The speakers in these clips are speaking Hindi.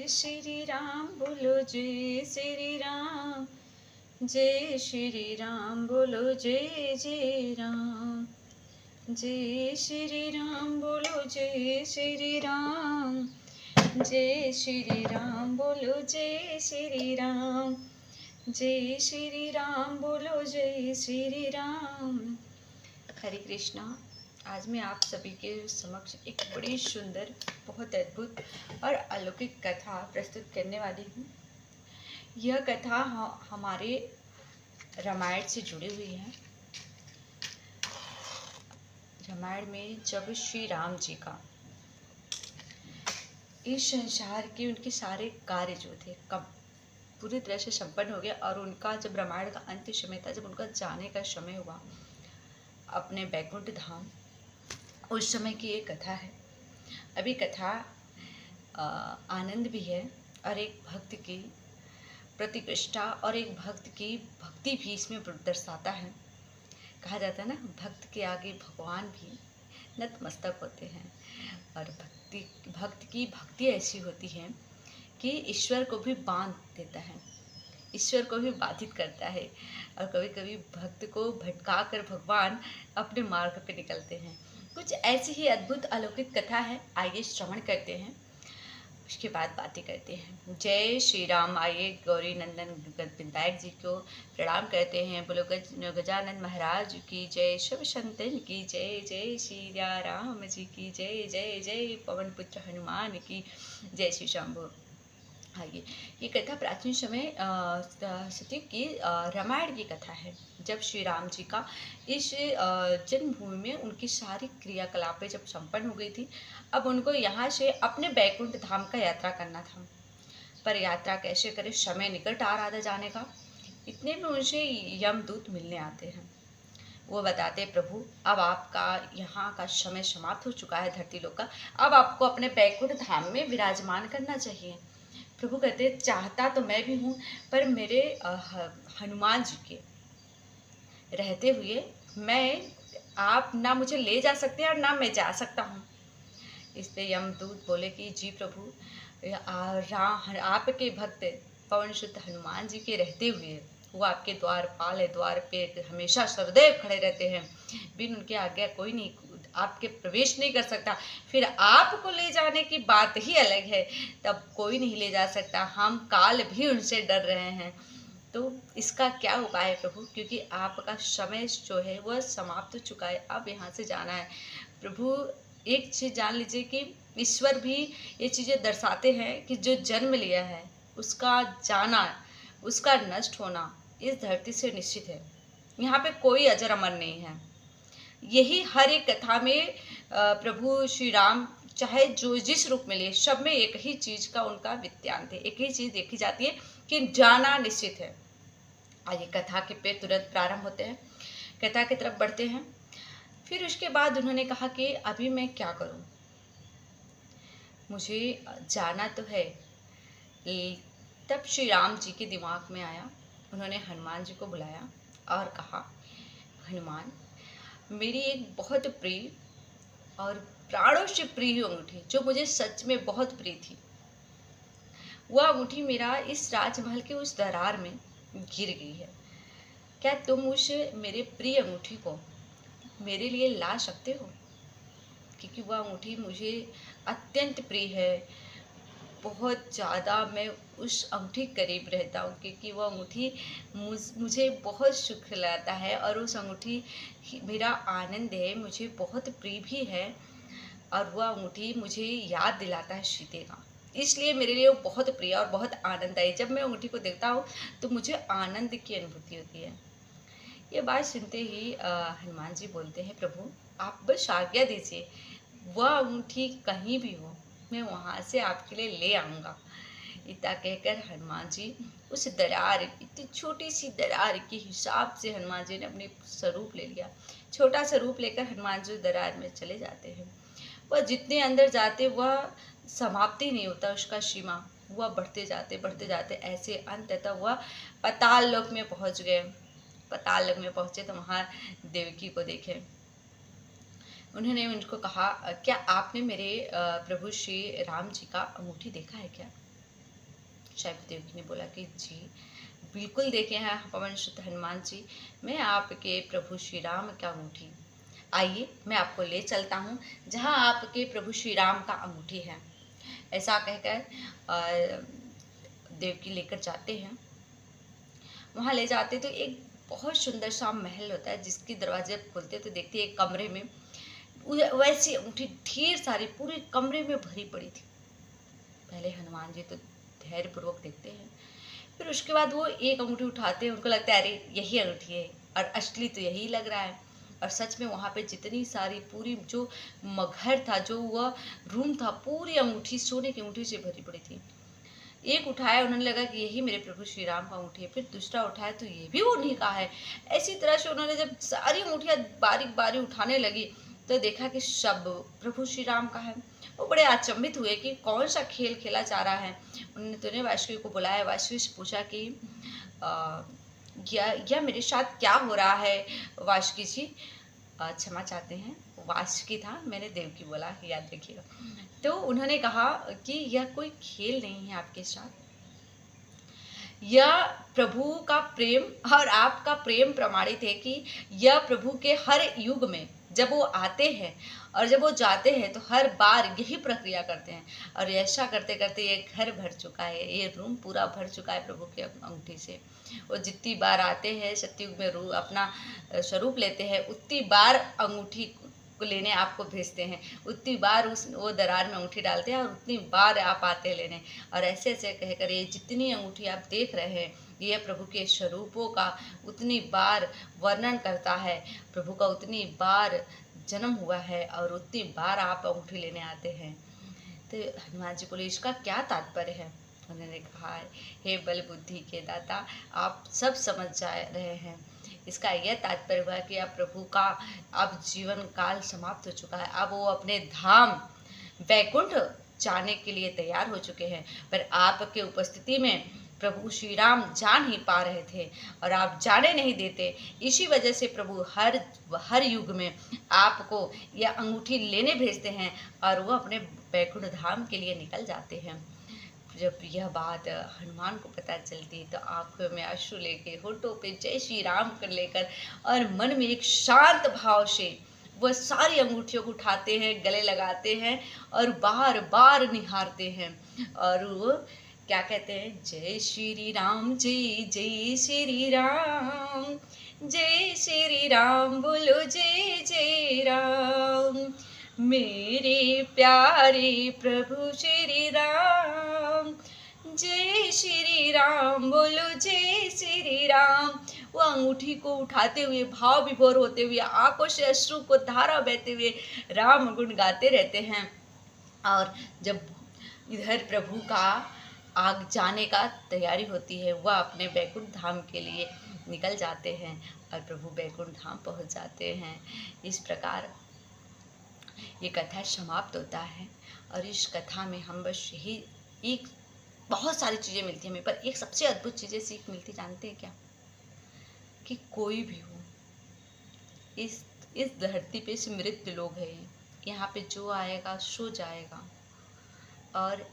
श्री राम बोलो जय श्री राम, जय श्री राम बोलो जय जय राम, जय श्री राम बोलो जय श्री राम, जय श्री राम बोलो जय श्री राम, जय श्री राम बोलो जय श्री राम। हरे कृष्णा। आज मैं आप सभी के समक्ष एक बड़ी सुंदर, बहुत अद्भुत और अलौकिक कथा प्रस्तुत करने वाली हूँ। यह कथा हमारे रामायण से जुड़ी हुई है। रामायण में जब श्री राम जी का इस संसार के उनके सारे कार्य जो थे कब पूरी तरह से संपन्न हो गया और उनका जब रामायण का अंतिम समय था, जब उनका जाने का समय हुआ अपने बैकुंठ धाम, उस समय की एक कथा है। अभी कथा आनंद भी है और एक भक्त की प्रतिष्ठा और एक भक्त की भक्ति भी इसमें दर्शाता है। कहा जाता है ना, भक्त के आगे भगवान भी नतमस्तक होते हैं। और भक्त की भक्ति ऐसी होती है कि ईश्वर को भी बांध देता है, ईश्वर को भी बाधित करता है। और कभी कभी भक्त को भटका कर भगवान अपने मार्ग पे निकलते हैं। कुछ ऐसी ही अद्भुत अलौकिक कथा है। आइए श्रवण करते हैं, उसके बाद बातें करते हैं। जय श्री राम। आइए गौरी नंदन विनायक जी को प्रणाम करते हैं। बोलो गजानन महाराज की जय, शिव संतन की जय, जय श्री राम जी की जय, जय जय पवन पुत्र हनुमान की जय। श्री शंभु। आइए, ये कथा प्राचीन समय सती की रामायण की कथा है। जब श्री राम जी का इस जन्मभूमि में उनकी सारी क्रियाकलापें जब संपन्न हो गई थी, अब उनको यहाँ से अपने बैकुंठ धाम का यात्रा करना था। पर यात्रा कैसे करें, समय निकट आ रहा था जाने का। इतने में उनसे यमदूत मिलने आते हैं। वो बताते, प्रभु अब आपका यहाँ का समय समाप्त हो चुका है धरती लोक का, अब आपको अपने बैकुंठ धाम में विराजमान करना चाहिए। प्रभु कहते, चाहता तो मैं भी हूँ, पर मेरे हनुमान जी के रहते हुए आप ना मुझे ले जा सकते हैं और ना मैं जा सकता हूँ। इस पे यमदूत बोले कि जी प्रभु, आपके भक्त पवन सुत हनुमान जी के रहते हुए वो आपके द्वारपाल है, द्वार पे हमेशा सदैव खड़े रहते हैं। बिन उनके आज्ञा कोई नहीं आपके प्रवेश नहीं कर सकता। फिर आपको ले जाने की बात ही अलग है, तब कोई नहीं ले जा सकता। हम काल भी उनसे डर रहे हैं। तो इसका क्या उपाय है प्रभु, क्योंकि आपका समय जो है वह समाप्त हो चुका है, अब यहाँ से जाना है। प्रभु एक चीज़ जान लीजिए कि ईश्वर भी ये चीज़ें दर्शाते हैं कि जो जन्म लिया है उसका जाना, उसका नष्ट होना इस धरती से निश्चित है। यहाँ पे कोई अजर अमर नहीं है। यही हर एक कथा में प्रभु श्री राम चाहे जो जिस रूप में लिए, सब में एक ही चीज़ का उनका विद्यांत है, एक ही चीज़ देखी जाती है कि जाना निश्चित है। आइए कथा के पे तुरंत प्रारंभ होते हैं, कथा की तरफ बढ़ते हैं। फिर उसके बाद उन्होंने कहा कि अभी मैं क्या करूं, मुझे जाना तो है। तब श्री राम जी के दिमाग में आया, उन्होंने हनुमान जी को बुलाया और कहा, हनुमान, मेरी एक बहुत प्रिय और प्राणों से प्रिय अंगूठी जो मुझे सच में बहुत प्रिय थी, वह अंगूठी मेरा इस राजमहल के उस दरार में गिर गई है। क्या तुम उस मेरे प्रिय अंगूठी को मेरे लिए ला सकते हो? क्योंकि वह अंगूठी मुझे अत्यंत प्रिय है, बहुत ज़्यादा मैं उस अंगूठी करीब रहता हूँ, क्योंकि वह अंगूठी मुझे बहुत सुख लाता है और उस अंगूठी मेरा आनंद है, मुझे बहुत प्रिय भी है। और वह अंगूठी मुझे याद दिलाता है सीते का, इसलिए मेरे लिए वो बहुत प्रिय और बहुत आनंददायी। जब मैं अंगूठी को देखता हूँ तो मुझे आनंद की अनुभूति होती है। ये बात सुनते ही हनुमान जी बोलते हैं, प्रभु आप बस आज्ञा दीजिए, वह अंगूठी कहीं भी हो मैं वहाँ से आपके लिए ले आऊँगा। इतना कहकर हनुमान जी उस दरार, इतनी छोटी सी दरार के हिसाब से हनुमान जी ने अपने स्वरूप ले लिया। छोटा सा रूप लेकर हनुमान जी दरार में चले जाते हैं। वह जितने अंदर जाते वह समाप्ति नहीं होता उसका सीमा, वह बढ़ते जाते ऐसे अंततः वह पाताल लोक में पहुँच गए। पाताल लोक में पहुँचे तो वहाँ देवकी को देखे। उन्होंने उनको कहा, क्या आपने मेरे प्रभु श्री राम जी का अंगूठी देखा है क्या? शैव देवकी ने बोला कि जी बिल्कुल देखे हैं पवन सुत हनुमान जी, मैं आपके प्रभु श्री राम का अंगूठी, आइए मैं आपको ले चलता हूँ जहाँ आपके प्रभु श्री राम का अंगूठी है। ऐसा कहकर देवकी लेकर जाते हैं। वहाँ ले जाते तो एक बहुत सुंदर सा महल होता है, जिसके दरवाजे खोलते तो देखते एक कमरे में वैसी अंगूठी ढेर सारी पूरे कमरे में भरी पड़ी थी। पहले हनुमान जी तो धैर्यपूर्वक देखते हैं, फिर उसके बाद वो एक अंगूठी उठाते हैं, उनको लगता है अरे यही अंगूठी है और असली तो यही लग रहा है। और सच में वहाँ पे जितनी सारी पूरी जो घर था, जो वह रूम था, पूरी अंगूठी सोने की अंगूठी से भरी पड़ी थी। एक उठाया, उन्होंने लगा कि यही मेरे प्रभु श्री राम का अंगूठी है, फिर दूसरा उठाया तो ये भी उन्हीं का है। ऐसी तरह से उन्होंने जब सारी अंगूठियाँ बारीक बारीक उठाने लगी तो देखा कि सब प्रभु श्री राम का है। वो बड़े अचंभित हुए कि कौन सा खेल खेला जा रहा है। उन्होंने तो वासुकी को बुलाया, वासुकी से पूछा कि यह मेरे साथ क्या हो रहा है। वासुकी जी क्षमा चाहते हैं, वासुकी था, मैंने देवकी बोला, याद रखिएगा। तो उन्होंने कहा कि यह कोई खेल नहीं है आपके साथ, यह प्रभु का प्रेम और आपका प्रेम प्रमाणित है कि यह प्रभु के हर युग में जब वो आते हैं और जब वो जाते हैं तो हर बार यही प्रक्रिया करते हैं। और ऐसा करते करते ये घर भर चुका है, ये रूम पूरा भर चुका है प्रभु के अंगूठी से। वो जितनी बार आते हैं सतयुग में अपना स्वरूप लेते हैं, उतनी बार अंगूठी को लेने आपको भेजते हैं, उतनी बार वो दरार में अंगूठी डालते हैं और उतनी बार आप आते हैं लेने। और ऐसे ऐसे कहकर ये जितनी अंगूठी आप देख रहे हैं ये प्रभु के स्वरूपों का उतनी बार वर्णन करता है, प्रभु का उतनी बार जन्म हुआ है और उतनी बार आप अंगूठी लेने आते हैं। तो हनुमान जी बोले इसका क्या तात्पर्य है। उन्होंने कहा हे बल बुद्धि के दाता, आप सब समझ जा रहे हैं। इसका यह तात्पर्य हुआ कि अब प्रभु का अब जीवन काल समाप्त हो चुका है, अब वो अपने धाम वैकुंठ जाने के लिए तैयार हो चुके हैं, पर आपके उपस्थिति में प्रभु श्री राम जा नहीं पा रहे थे और आप जाने नहीं देते। इसी वजह से प्रभु हर युग में आपको यह अंगूठी लेने भेजते हैं और वो अपने वैकुंठ धाम के लिए निकल जाते हैं। जब यह बात हनुमान को पता चलती तो आंखों में अश्रु लेके, होठों पे जय श्री राम कर लेकर और मन में एक शांत भाव से वह सारी अंगूठियों को उठाते हैं, गले लगाते हैं और बार बार निहारते हैं। और वो क्या कहते हैं, जय श्री राम, जय जय श्री राम, जय श्री राम बोलो जय जय राम, मेरे प्यारे प्रभु श्री राम, जय श्री राम बोलो जय श्री राम। वो अंगूठी को उठाते हुए, भाव विभोर होते हुए, आंखों से अश्रु को धारा बहते हुए राम गुण गाते रहते हैं। और जब इधर प्रभु का आग जाने का तैयारी होती है, वह अपने बैकुंठ धाम के लिए निकल जाते हैं और प्रभु बैकुंठ धाम पहुंच जाते हैं। इस प्रकार ये कथा समाप्त होता है। और इस कथा में हम बस यही एक बहुत सारी चीज़ें मिलती हैं हमें, पर एक सबसे अद्भुत चीज़ें सीख मिलती, जानते हैं क्या, कि कोई भी हो इस धरती पे से मृत लोग हैं, यहाँ पे जो आएगा सो जाएगा। और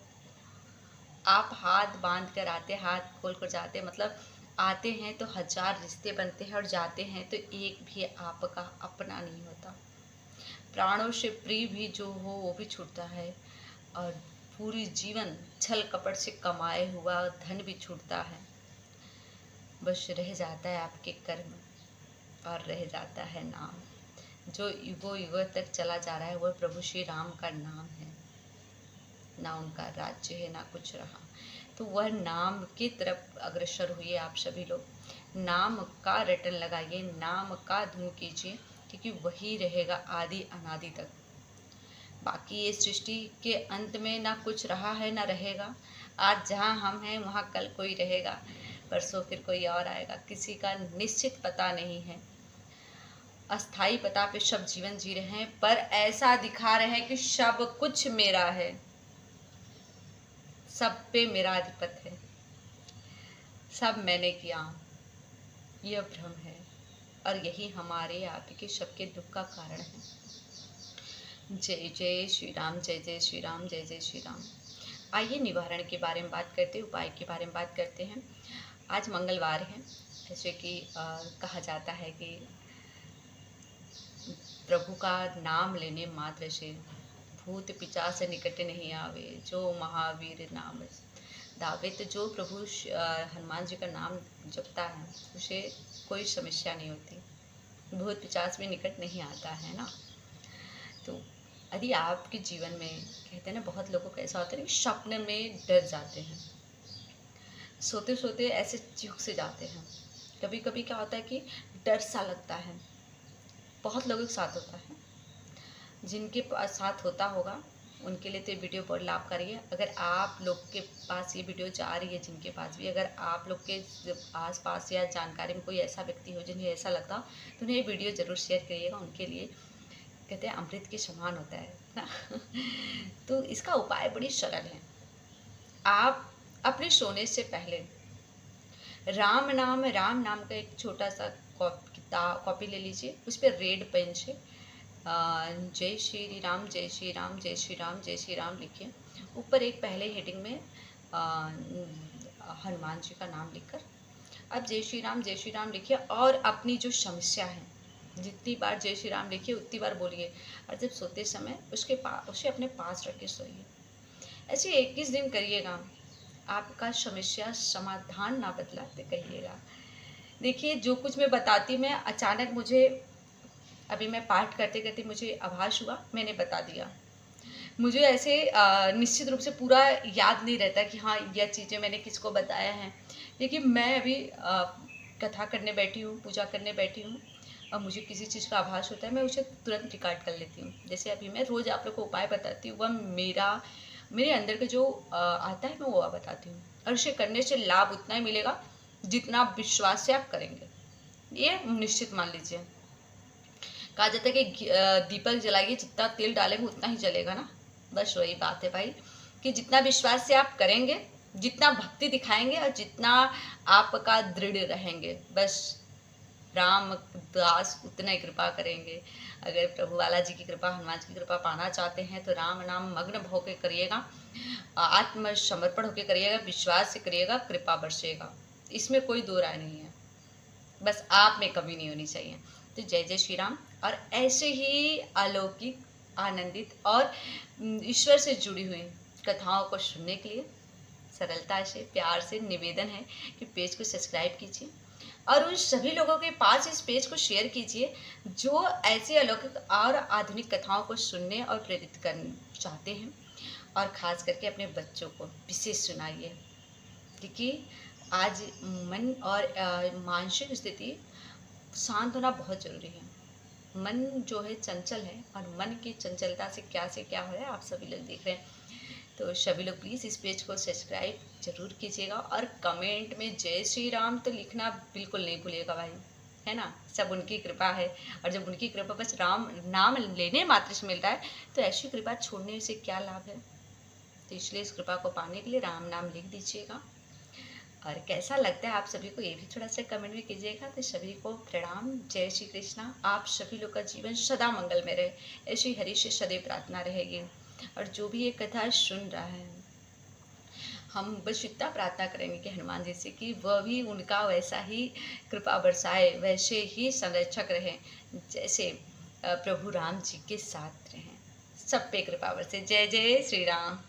आप हाथ बांध कर आते, हाथ खोल कर जाते, मतलब आते हैं तो 1000 रिश्ते बनते हैं और जाते हैं तो एक भी आपका अपना नहीं होता। प्राणों से प्रिय भी जो हो वो भी छूटता है और पूरी जीवन छल कपट से कमाए हुआ धन भी छूटता है। बस रह जाता है आपके कर्म और रह जाता है नाम, जो युगों युगों तक चला जा रहा है वह प्रभु श्री राम का नाम है। ना उनका राज्य है, ना कुछ रहा। तो वह नाम की तरफ अग्रसर हुए आप सभी लोग, नाम का रटन लगाइए, नाम का धुन कीजिए, क्योंकि वही रहेगा आदि अनादि तक। बाकी ये सृष्टि के अंत में ना कुछ रहा है ना रहेगा। आज जहाँ हम हैं वहाँ कल कोई रहेगा, परसों फिर कोई और आएगा, किसी का निश्चित पता नहीं है। अस्थाई पता पे सब जीवन जी रहे हैं, पर ऐसा दिखा रहे हैं कि सब कुछ मेरा है, सब पे मेरा अधिपत्य है, सब मैंने किया, यह भ्रम है। और यही हमारे आपके सबके दुख का कारण है। जय जय श्री राम, जय जय श्री राम, जय जय श्री राम। आइए निवारण के बारे में बात करते हैं, उपाय के बारे में बात करते हैं। आज मंगलवार है, जैसे कि कहा जाता है कि प्रभु का नाम लेने मात्र से भूत पिशाच निकट नहीं आवे, जो महावीर नाम दावे। तो जो प्रभु हनुमान जी का नाम जपता है उसे कोई समस्या नहीं होती, भूत पिशाच भी निकट नहीं आता है ना। तो यदि आपके जीवन में कहते हैं ना, बहुत लोगों को ऐसा होता है कि स्वप्न में डर जाते हैं, सोते सोते ऐसे चूक से जाते हैं। कभी कभी क्या होता है कि डर सा लगता है, बहुत लोगों के साथ होता है। जिनके साथ होता होगा उनके लिए तो ये वीडियो बहुत लाभकारी है। अगर आप लोग के पास ये वीडियो जा रही है, जिनके पास भी, अगर आप लोग के आस पास या जानकारी में कोई ऐसा व्यक्ति हो जिन्हें ऐसा लगता हो, तो उन्हें ये वीडियो ज़रूर शेयर करिएगा। उनके लिए कहते हैं अमृत के समान होता है ना। तो इसका उपाय बड़ी सरल है। आप अपने सोने से पहले राम नाम का एक छोटा सा कॉपी ले लीजिए। उस पर रेड पेन से जय श्री राम जय श्री राम जय श्री राम जय श्री राम लिखिए। ऊपर एक पहले हेडिंग में हनुमान जी का नाम लिखकर अब जय श्री राम लिखिए। और अपनी जो समस्या है, जितनी बार जय श्री राम लिखिए उतनी बार बोलिए। और जब सोते समय उसे अपने पास रख के सोइए। ऐसे 21 दिन करिएगा। आपका समस्या समाधान ना बदलाते कहिएगा। देखिए, जो कुछ मैं बताती, मैं अचानक मुझे अभी मैं पाठ करते करते मुझे आभास हुआ, मैंने बता दिया। मुझे ऐसे निश्चित रूप से पूरा याद नहीं रहता कि हाँ यह चीज़ें मैंने किसको बताया है। लेकिन मैं अभी कथा करने बैठी हूँ, पूजा करने बैठी हूँ, और मुझे किसी चीज़ का आभास होता है, मैं उसे तुरंत रिकॉर्ड कर लेती हूँ। जैसे अभी मैं रोज़ आप लोग को उपाय बताती हूँ, वह मेरे अंदर का जो आता है मैं वो बताती हूँ। और उसे करने से लाभ उतना ही मिलेगा जितना विश्वास से आप करेंगे, ये निश्चित मान लीजिए। कहा जाता है कि दीपक जलाइए, जितना तेल डालेंगे उतना ही जलेगा ना। बस वही बात है भाई, कि जितना विश्वास से आप करेंगे, जितना भक्ति दिखाएंगे और जितना आपका दृढ़ रहेंगे, बस रामदास उतना ही कृपा करेंगे। अगर प्रभु बालाजी की कृपा, हनुमान जी की कृपा पाना चाहते हैं तो राम नाम मग्न होकर करिएगा, आत्मसमर्पण होकर करिएगा, विश्वास से करिएगा, कृपा बरसेगा। इसमें कोई दो राय नहीं है, बस आप में कमी नहीं होनी चाहिए। तो जय जय श्री राम। और ऐसे ही अलौकिक, आनंदित और ईश्वर से जुड़ी हुई कथाओं को सुनने के लिए सरलता से, प्यार से निवेदन है कि पेज को सब्सक्राइब कीजिए और उन सभी लोगों के पास इस पेज को शेयर कीजिए जो ऐसे अलौकिक और आधुनिक कथाओं को सुनने और प्रेरित करना चाहते हैं। और ख़ास करके अपने बच्चों को विशेष सुनाइए, क्योंकि आज मन और मानसिक स्थिति शांत होना बहुत ज़रूरी है। मन जो है चंचल है, और मन की चंचलता से क्या हो रहा है आप सभी लोग देख रहे हैं। तो सभी लोग प्लीज़ इस पेज को सब्सक्राइब जरूर कीजिएगा, और कमेंट में जय श्री राम तो लिखना बिल्कुल नहीं भूलिएगा भाई, है ना। सब उनकी कृपा है, और जब उनकी कृपा बस राम नाम लेने मात्र से मिल रहा है, तो ऐसी कृपा छोड़ने से क्या लाभ है। तो इसलिए इस कृपा को पाने के लिए राम नाम लिख दीजिएगा। और कैसा लगता है आप सभी को, ये भी थोड़ा सा कमेंट में कीजिएगा। तो सभी को प्रणाम, जय श्री कृष्णा। आप सभी लोग का जीवन सदा मंगल में रहे, ऐसी हरि से सदैव प्रार्थना रहेगी। और जो भी ये कथा सुन रहा है, हम बस इतना प्रार्थना करेंगे कि हनुमान जी से कि वह भी उनका वैसा ही कृपा बरसाए, वैसे ही संरक्षक रहे जैसे प्रभु राम जी के साथ रहें, सब पे कृपा बरसे। जय जय श्री राम।